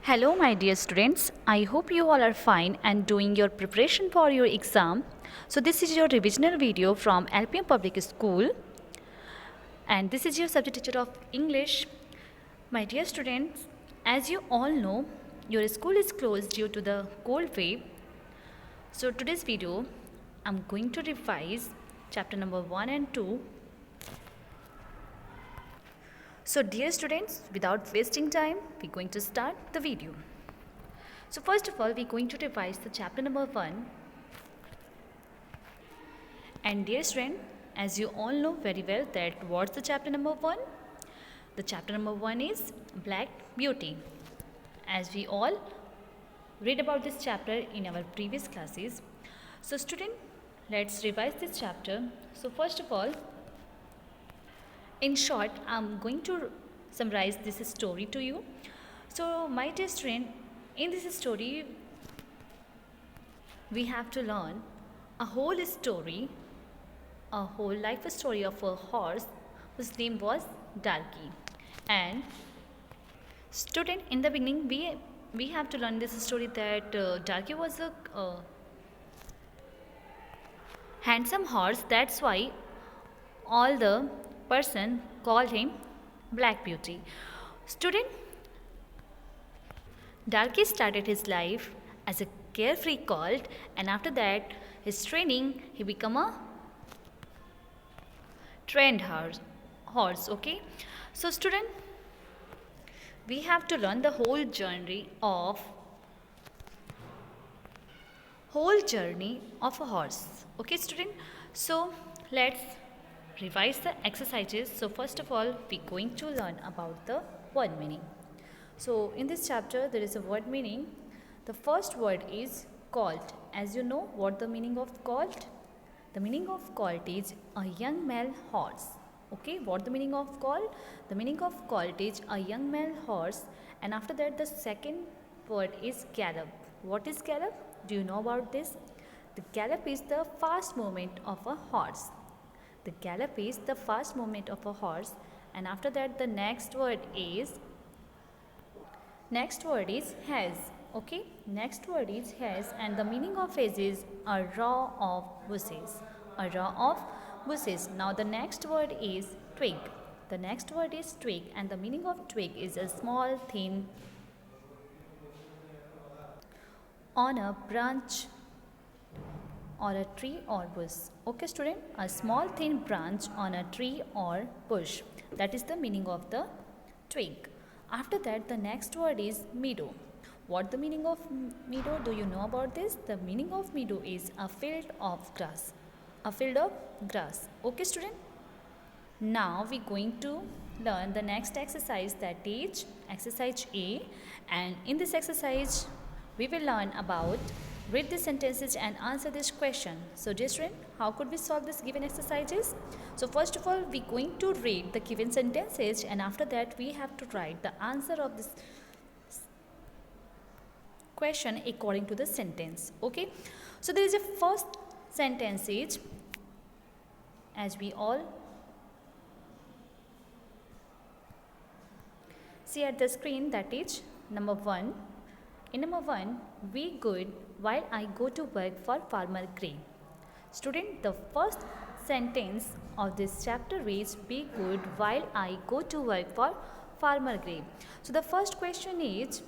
Hello, my dear students. I hope you all are fine and doing your preparation for your exam. So, this is your revisional video from LPM Public School, and this is your subject teacher of English. My dear students, as you all know, your school is closed due to the cold wave. So, today's video, I'm going to revise chapter number 1 and 2. So, dear students, without wasting time, we're going to start the video. So first of all, we're going to revise the chapter number 1. And dear student, as you all know very well that what's the chapter number 1? The chapter number 1 is Black Beauty. As we all read about this chapter in our previous classes. So student, let's revise this chapter. So first of all, in short, I'm going to summarize this story to you. So my dear student, in this story, we have to learn a whole story, a whole life story of a horse whose name was Darky. And student, in the beginning, we have to learn this story that Darky was a handsome horse. That's why all the person called him Black Beauty. Student, Darky started his life as a carefree colt, and after that, his training, he became a trained horse. Okay, so student, we have to learn the whole journey of a horse. Okay, student. So let's revise the exercises. So first of all, we're going to learn about the word meaning. So in this chapter, there is a word meaning. The first word is colt. As you know, what the meaning of colt? The meaning of colt is a young male horse. Okay, what the meaning of colt? The meaning of colt is a young male horse. And after that, the second word is gallop. What is gallop? Do you know about this? The gallop is the fast movement of a horse. The gallop is the fast movement of a horse. And after that, the next word is has. Okay, next word is has, and the meaning of has is a row of bushes. A row of bushes. Now the next word is twig. The next word is twig, and the meaning of twig is a small thin on a branch or a tree or bush. Okay student, a small thin branch on a tree or bush. That is the meaning of the twig. After that, the next word is meadow. What the meaning of meadow? Do you know about this? The meaning of meadow is a field of grass. A field of grass. Okay student? Now we're going to learn the next exercise, that is exercise A. And in this exercise, we will learn about read the sentences and answer this question. So dear student, how could we solve this given exercises? So first of all, we're going to read the given sentences, and after that we have to write the answer of this question according to the sentence. Okay, so there is a first sentence is, as we all see at the screen, that is number 1. In number 1, be good while I go to work for Farmer Gray. Student, the first sentence of this chapter is be good while I go to work for Farmer Gray. So the first question is,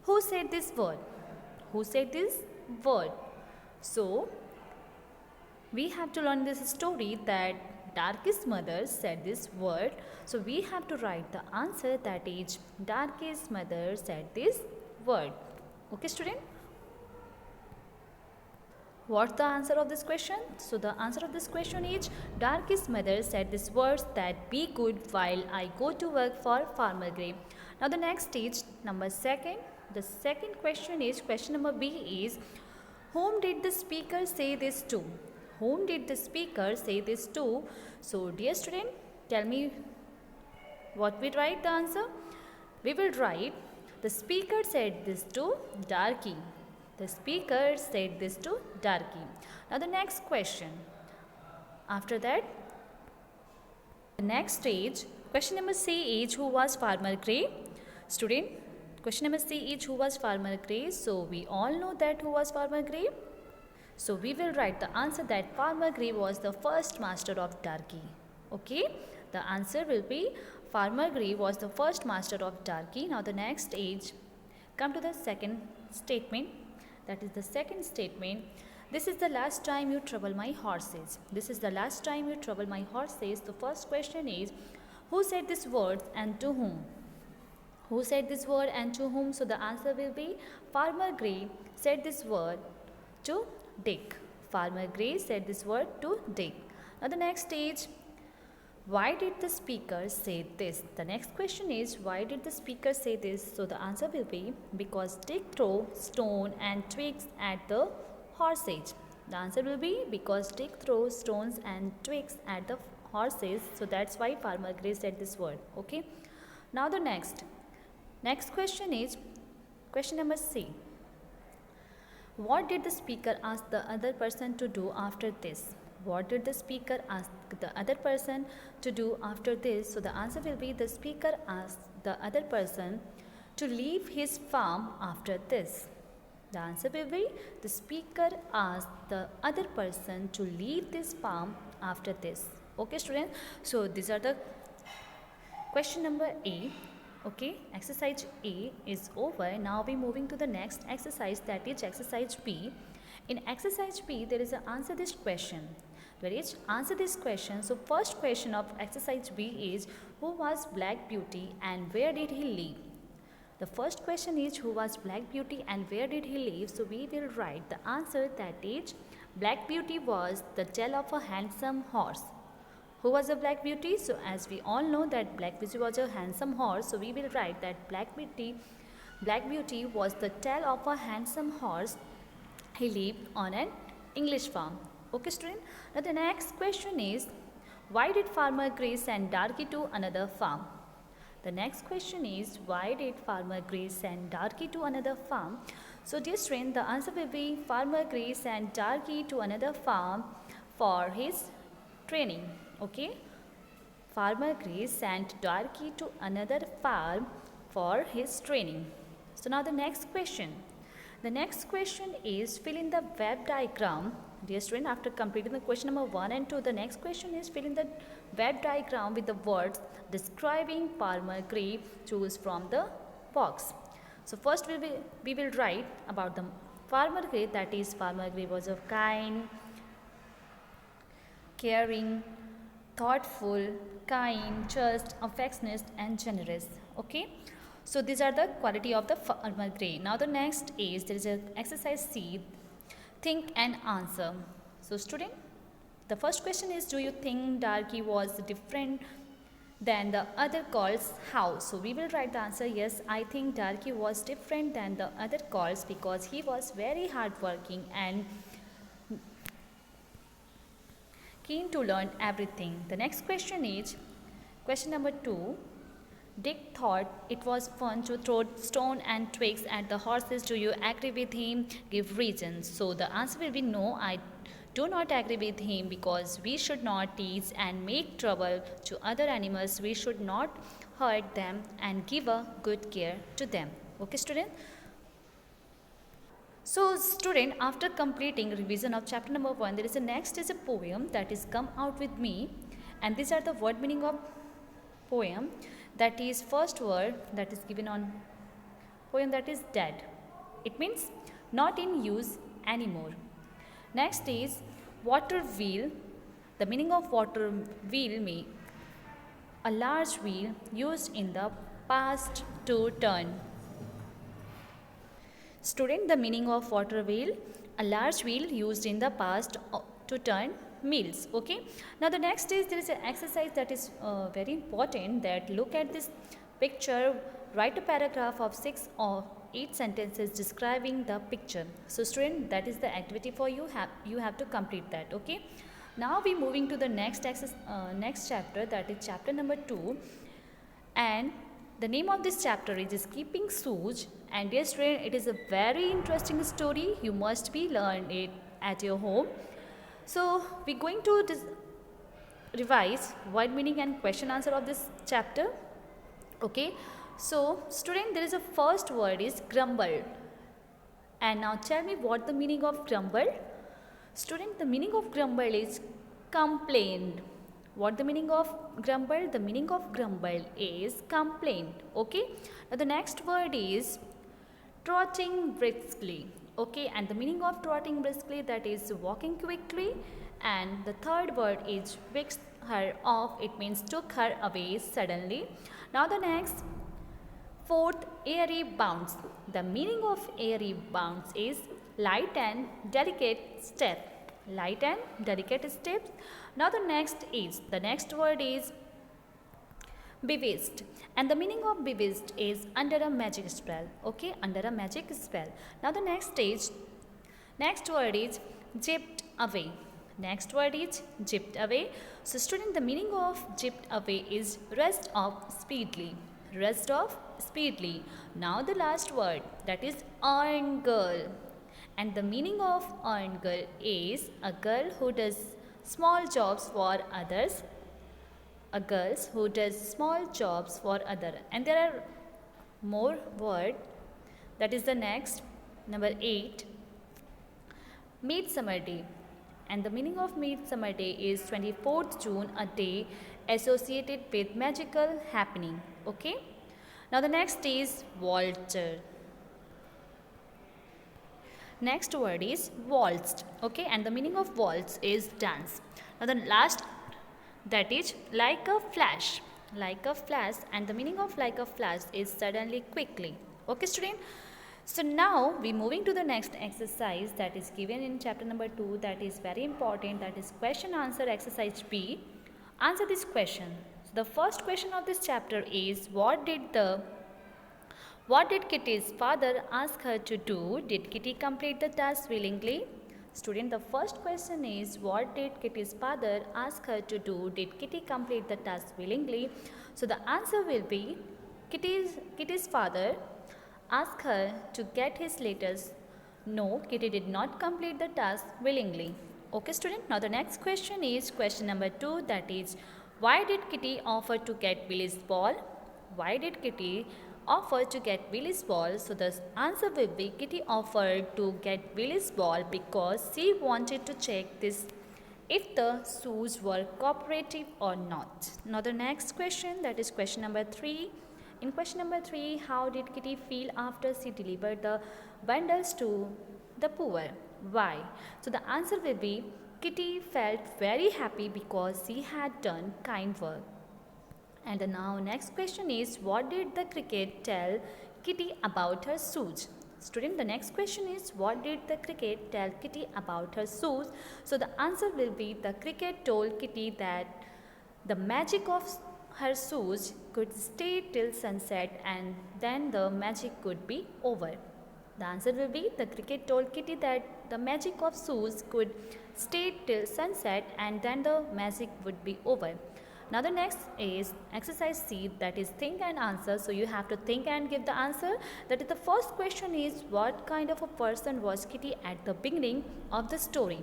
who said this word? Who said this word? So we have to learn this story that Darky's mother said this word. So we have to write the answer, that is Darky's mother said this word. Okay student? What's the answer of this question? So the answer of this question is Darky's mother said these words that be good while I go to work for Farmer Gray. Now the next is number 2. The second question is, question number B is, whom did the speaker say this to? Whom did the speaker say this to? So dear student, tell me what we write the answer. We will write, the speaker said this to Darky. The speaker said this to Darky. Now the next question. After that, the next stage, question number C is, who was Farmer Gray? Student, Question number C is who was Farmer Gray? So we all know that who was Farmer Gray. So we will write the answer that Farmer Gray was the first master of Darki. Okay, the answer will be Farmer Gray was the first master of Darki. Now the next age, come to the second statement. That is the second statement. This is the last time you trouble my horses. This is the last time you trouble my horses. The first question is, who said these words and to whom? Who said this word and to whom? So the answer will be Farmer Gray said this word to Dick. Farmer Gray said this word to Dick. Now the next stage, why did the speaker say this? The next question is, why did the speaker say this? So the answer will be because Dick threw stone and twigs at the horses. The answer will be because Dick threw stones and twigs at the horses. So that's why Farmer Gray said this word. Okay. Now the next question is question number C. What did the speaker ask the other person to do after this? What did the speaker ask the other person to do after this? So the answer will be the speaker asked the other person to leave his farm after this. The answer will be the speaker asked the other person to leave this farm after this. Okay, students. So these are the question number A. Okay, exercise A is over. Now we moving to the next exercise, that is exercise B. In exercise B, there is an answer this question. There is answer this question. So first question of exercise B is, who was Black Beauty and where did he live? The first question is, who was Black Beauty and where did he live? So we will write the answer, that is Black Beauty was the tail of a handsome horse. Who was a Black Beauty? So as we all know that Black Beauty was a handsome horse, so we will write that Black Beauty was the tail of a handsome horse. He lived on an English farm. Okay, student. Now the next question is, why did Farmer Gray send Darky to another farm? The next question is, why did Farmer Gray send Darky to another farm? So dear student, the answer will be Farmer Gray sent Darky to another farm for his training. Okay, Farmer Gray sent Darky to another farm for his training. So now the next question. The next question is, fill in the web diagram. Dear student, after completing the question number 1 and 2, the next question is fill in the web diagram with the words describing Farmer Gray. Choose from the box. So first we will write about the Farmer Gray, that is Farmer Gray was a kind, caring, thoughtful, kind, just, affectionate and generous. Okay, so these are the quality of the Farmer Gray. Now the next is, there is a exercise C, think and answer. So student, the first question is, do you think Darky was different than the other calls? How? So we will write the answer, yes, I think Darky was different than the other calls because he was very hardworking and keen to learn everything. The next question is question number 2. Dick thought it was fun to throw stone and twigs at the horses. Do you agree with him? Give reasons. So the answer will be no, I do not agree with him because we should not tease and make trouble to other animals. We should not hurt them and give a good care to them. Okay, student? So student, after completing revision of chapter number 1, there is a next is a poem that is Come Out With Me, and these are the word meaning of poem. That is first word that is given on poem, that is dead. It means not in use anymore. Next is water wheel. The meaning of water wheel means a large wheel used in the past to turn. Student, the meaning of water wheel, a large wheel used in the past to turn meals. Okay, now the next is, there is an exercise that is very important, that look at this picture, write a paragraph of 6 or 8 sentences describing the picture. So student, that is the activity for you, you have to complete that. Okay, now we moving to the next chapter, that is chapter number 2, and the name of this chapter is Keeping Shoes. And dear student, it is a very interesting story. You must be learn it at your home. So we're going to revise word meaning and question answer of this chapter. Okay, So student, there is a first word is grumble. And now tell me what the meaning of grumble. Student, the meaning of grumble is complain. What the meaning of grumble? The meaning of grumble is complaint. Okay. Now the next word is trotting briskly. Okay, and the meaning of trotting briskly, that is walking quickly. And the third word is whisked her off. It means took her away suddenly. Now the next, fourth, airy bounce. The meaning of airy bounce is light and delicate step. Light and delicate steps. Now the next word is bewitched, and the meaning of bewitched is under a magic spell. Okay, under a magic spell. Now the next word is gypped away. Next word is gypped away. So student, the meaning of gypped away is rest off speedily. Rest off speedily. Now the last word, that is earned girl, and the meaning of earned girl is a girl who does small jobs for others. A girl who does small jobs for other. And there are more word, that is the next, number 8, Midsummer Day. And the meaning of Midsummer Day is 24th June, a day associated with magical happening. Okay. Now the next is waltz. Next word is waltzed. Okay, and the meaning of waltz is dance. Now the last, that is like a flash. Like a flash, and the meaning of like a flash is suddenly, quickly. Okay student. So now we moving to the next exercise that is given in chapter number 2, that is very important, that is question answer exercise B. Answer this question. So the first question of this chapter is, what did Kitty's father ask her to do? Did Kitty complete the task willingly? Student, the first question is, what did Kitty's father ask her to do? Did Kitty complete the task willingly? So the answer will be, Kitty's father asked her to get his letters. No, Kitty did not complete the task willingly. Okay student, now the next question is question number 2, that is, why did Kitty offer to get Billy's ball? Why did Kitty offer to get Billy's ball? So the answer will be, Kitty offered to get Billy's ball because she wanted to check this if the shoes were cooperative or not. Now the next question, that is question number 3. In question number 3, how did Kitty feel after she delivered the bundles to the poor? Why? So the answer will be, Kitty felt very happy because she had done kind work. And now next question is, what did the cricket tell Kitty about her shoes? Student, the next question is, what did the cricket tell Kitty about her shoes? So the answer will be, the cricket told Kitty that the magic of her shoes could stay till sunset and then the magic could be over. The answer will be, the cricket told Kitty that the magic of shoes could stay till sunset and then the magic would be over. Now the next is exercise C, that is think and answer. So you have to think and give the answer. That is, the first question is, what kind of a person was Kitty at the beginning of the story?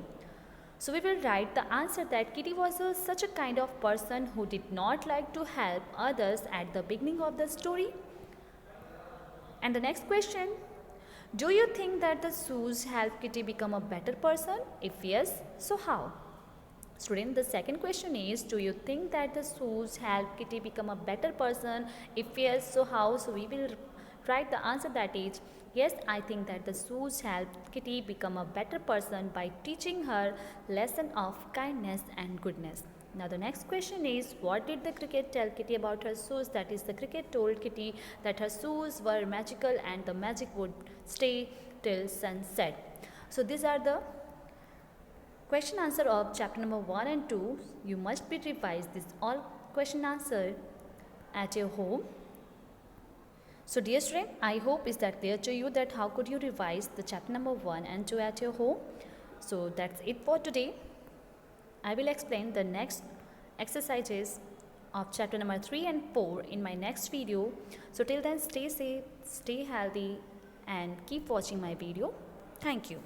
So we will write the answer that Kitty was such a kind of person who did not like to help others at the beginning of the story. And the next question, do you think that the shoes help Kitty become a better person? If yes, so how? Student, the second question is, do you think that the shoes help Kitty become a better person? If yes, so how? So we will write the answer, that is, yes, I think that the shoes help Kitty become a better person by teaching her lesson of kindness and goodness. Now the next question is, what did the cricket tell Kitty about her shoes? That is, the cricket told Kitty that her shoes were magical and the magic would stay till sunset. So these are the question answer of chapter number 1 and 2. You must be revise this all question answer at your home. So dear student, I hope is that clear to you that how could you revise the chapter number 1 and 2 at your home. So that's it for today. I will explain the next exercises of chapter number 3 and 4 in my next video. So till then, stay safe, stay healthy and keep watching my video. Thank you.